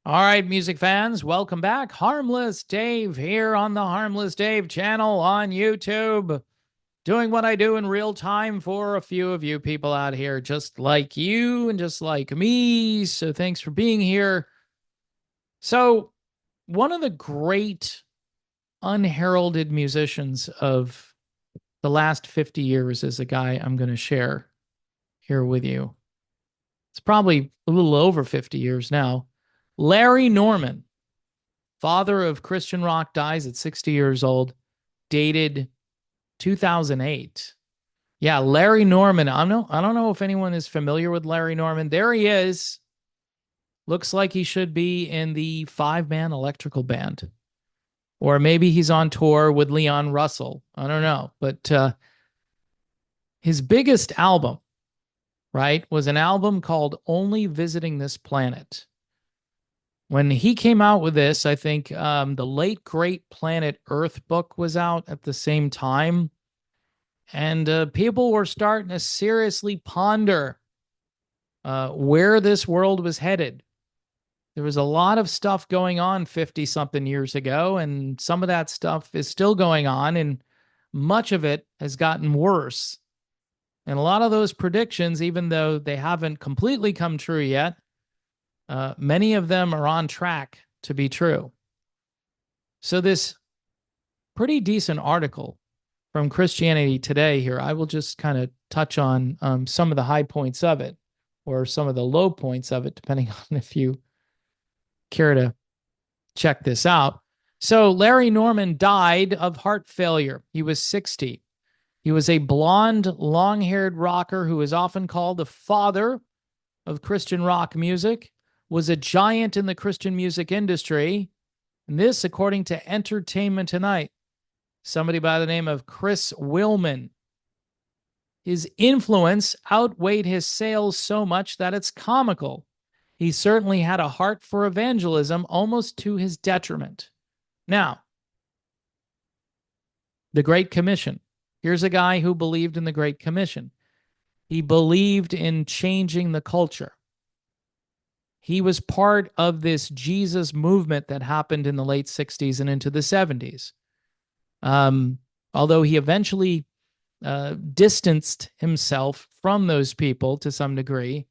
All right, music fans, welcome back. Harmless Dave here on the Harmless Dave channel on YouTube, doing what I do in real time for a few of you people out here, just like you and just like me. So thanks for being here. So, one of the great unheralded musicians of the last 50 years is a guy I'm going to share here with you. It's probably a little over 50 years now. Larry Norman, father of Christian rock, dies at 60 years old, dated 2008. Yeah, Larry Norman. I don't know if anyone is familiar with Larry Norman. There he is. Looks like he should be in the five-man electrical band. Or maybe he's on tour with Leon Russell. I don't know. But his biggest album, right, was an album called Only Visiting This Planet. When he came out with this, I think the late great Planet Earth book was out at the same time. And people were starting to seriously ponder where this world was headed. There was a lot of stuff going on 50 something years ago, and some of that stuff is still going on, and much of it has gotten worse. And a lot of those predictions, even though they haven't completely come true yet, many of them are on track to be true. So, this pretty decent article from Christianity Today here, I will just kind of touch on some of the high points of it or some of the low points of it, depending on if you care to check this out. So, Larry Norman died of heart failure. He was 60. He was a blonde, long haired rocker who is often called the father of Christian rock music, was a giant in the Christian music industry. And this, according to Entertainment Tonight, somebody by the name of Chris Willman. His influence outweighed his sales so much that it's comical. He certainly had a heart for evangelism, almost to his detriment. Now, the Great Commission. Here's a guy who believed in the Great Commission. He believed in changing the culture. He was part of this Jesus movement that happened in the late 60s and into the 70s. Although he eventually distanced himself from those people to some degree,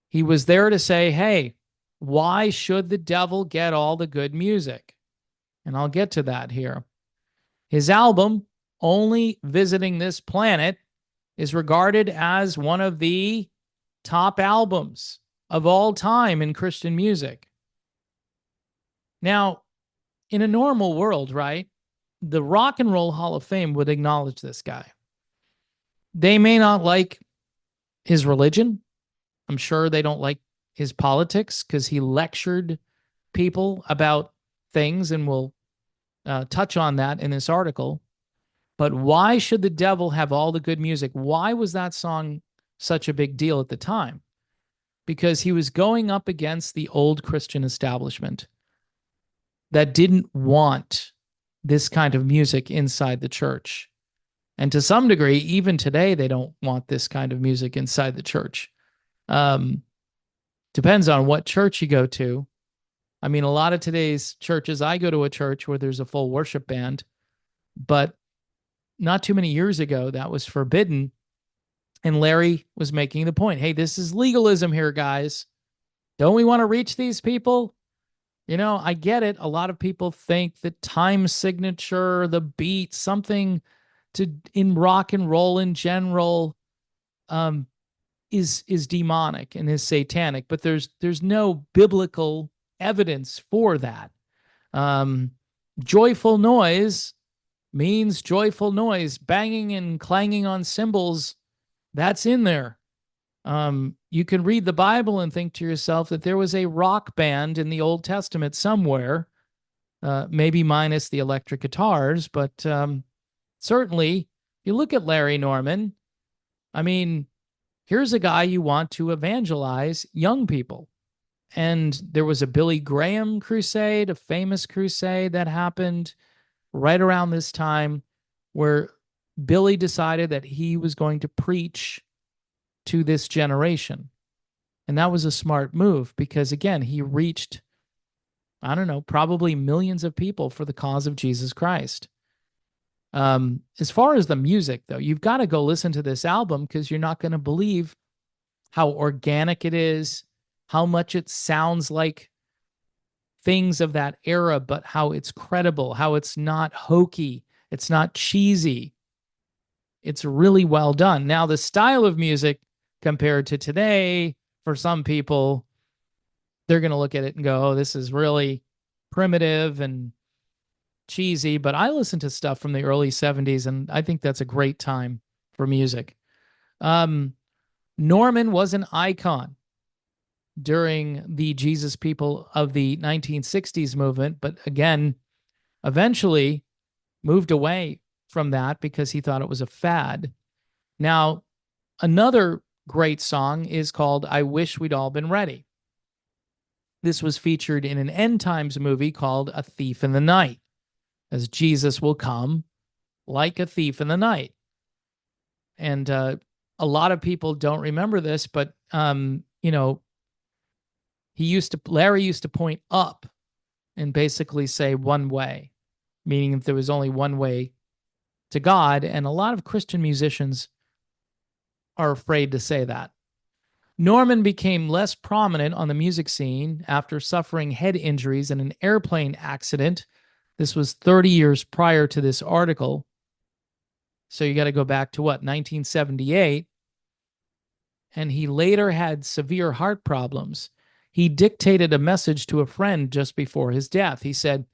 he was there to say, hey, why should the devil get all the good music? And I'll get to that here. His album, Only Visiting This Planet, is regarded as one of the top albums of all time in Christian music. Now, in a normal world, right, the Rock and Roll Hall of Fame would acknowledge this guy. They may not like his religion. I'm sure they don't like his politics because he lectured people about things, and we'll touch on that in this article. But why should the devil have all the good music? Why was that song such a big deal at the time? Because he was going up against the old Christian establishment that didn't want this kind of music inside the church. And to some degree, even today, they don't want this kind of music inside the church. Depends on what church you go to. I mean, a lot of today's churches, I go to a church where there's a full worship band, but not too many years ago, that was forbidden. And Larry was making the point, hey, this is legalism here, guys. Don't we want to reach these people? You know, I get it. A lot of people think the time signature, the beat, something to in rock and roll in general, is demonic and is satanic. But there's no biblical evidence for that. Joyful noise means joyful noise, banging and clanging on cymbals. That's in there. You can read the Bible and think to yourself that there was a rock band in the Old Testament somewhere, maybe minus the electric guitars, but certainly, you look at Larry Norman, I mean, here's a guy you want to evangelize young people. And there was a Billy Graham crusade, a famous crusade that happened right around this time where Billy decided that he was going to preach to this generation. And that was a smart move because, again, he reached I don't know, probably millions of people for the cause of Jesus Christ. As far as the music, though, you've got to go listen to this album because you're not going to believe how organic it is, how much it sounds like things of that era, but how it's credible, how it's not hokey, it's not cheesy. It's really well done. Now, the style of music compared to today, for some people, they're going to look at it and go, oh, this is really primitive and cheesy. But I listen to stuff from the early 70s, and I think that's a great time for music. Norman was an icon during the Jesus people of the 1960s movement, but again, eventually moved away from that because he thought it was a fad. Now, another great song is called I Wish We'd All Been Ready. This was featured in an end times movie called A Thief in the Night, as Jesus will come like a thief in the night. And a lot of people don't remember this, but Larry used to point up and basically say one way, meaning that there was only one way to God. And a lot of Christian musicians are afraid to say that. Norman became less prominent on the music scene after suffering head injuries in an airplane accident. This was 30 years prior to this article. So you got to go back to 1978. And he later had severe heart problems. He dictated a message to a friend just before his death. He said,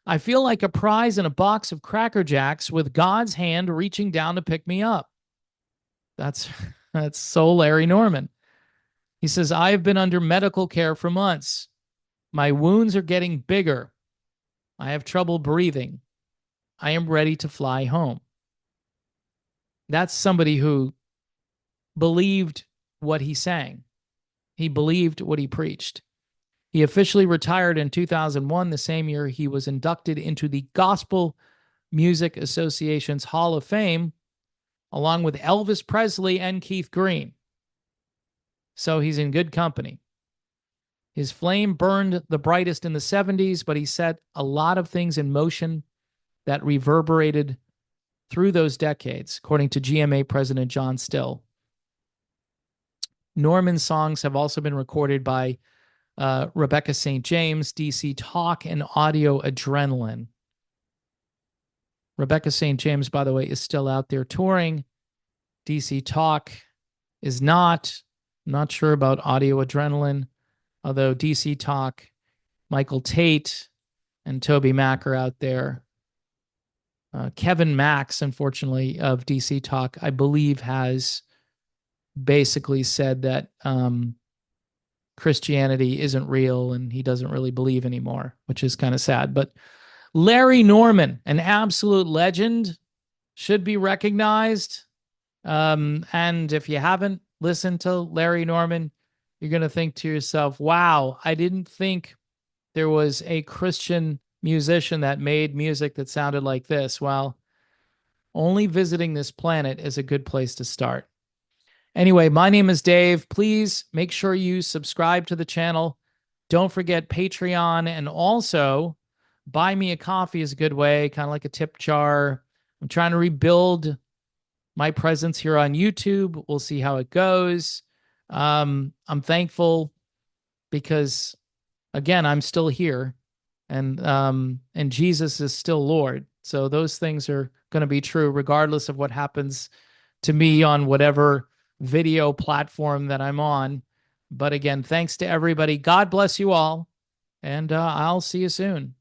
I feel like a prize in a box of Cracker Jacks with God's hand reaching down to pick me up. That's so Larry Norman. He says, I have been under medical care for months. My wounds are getting bigger. I have trouble breathing. I am ready to fly home. That's somebody who believed what he sang. He believed what he preached. He officially retired in 2001, the same year he was inducted into the Gospel Music Association's Hall of Fame, along with Elvis Presley and Keith Green. So he's in good company. His flame burned the brightest in the 70s, but he set a lot of things in motion that reverberated through those decades, according to GMA President John Still. Norman's songs have also been recorded by Rebecca St. James, DC Talk, and Audio Adrenaline. Rebecca St. James, by the way, is still out there touring. DC Talk is not. I'm not sure about Audio Adrenaline, although DC Talk, Michael Tate, and Toby Mac are out there. Kevin Max, unfortunately, of DC Talk, I believe, has basically said that Christianity isn't real and he doesn't really believe anymore, which is kind of sad. But Larry Norman, an absolute legend, should be recognized. And if you haven't listened to Larry Norman, you're going to think to yourself, wow, I didn't think there was a Christian musician that made music that sounded like this. Well, only visiting this planet is a good place to start. Anyway, my name is Dave. Please make sure you subscribe to the channel. Don't forget Patreon, and also buy me a coffee is a good way, kind of like a tip jar. I'm trying to rebuild my presence here on YouTube. We'll see how it goes. I'm thankful because, again, I'm still here, and Jesus is still Lord. So those things are going to be true regardless of what happens to me on whatever video platform that I'm on. But again, thanks to everybody. God bless you all, and I'll see you soon.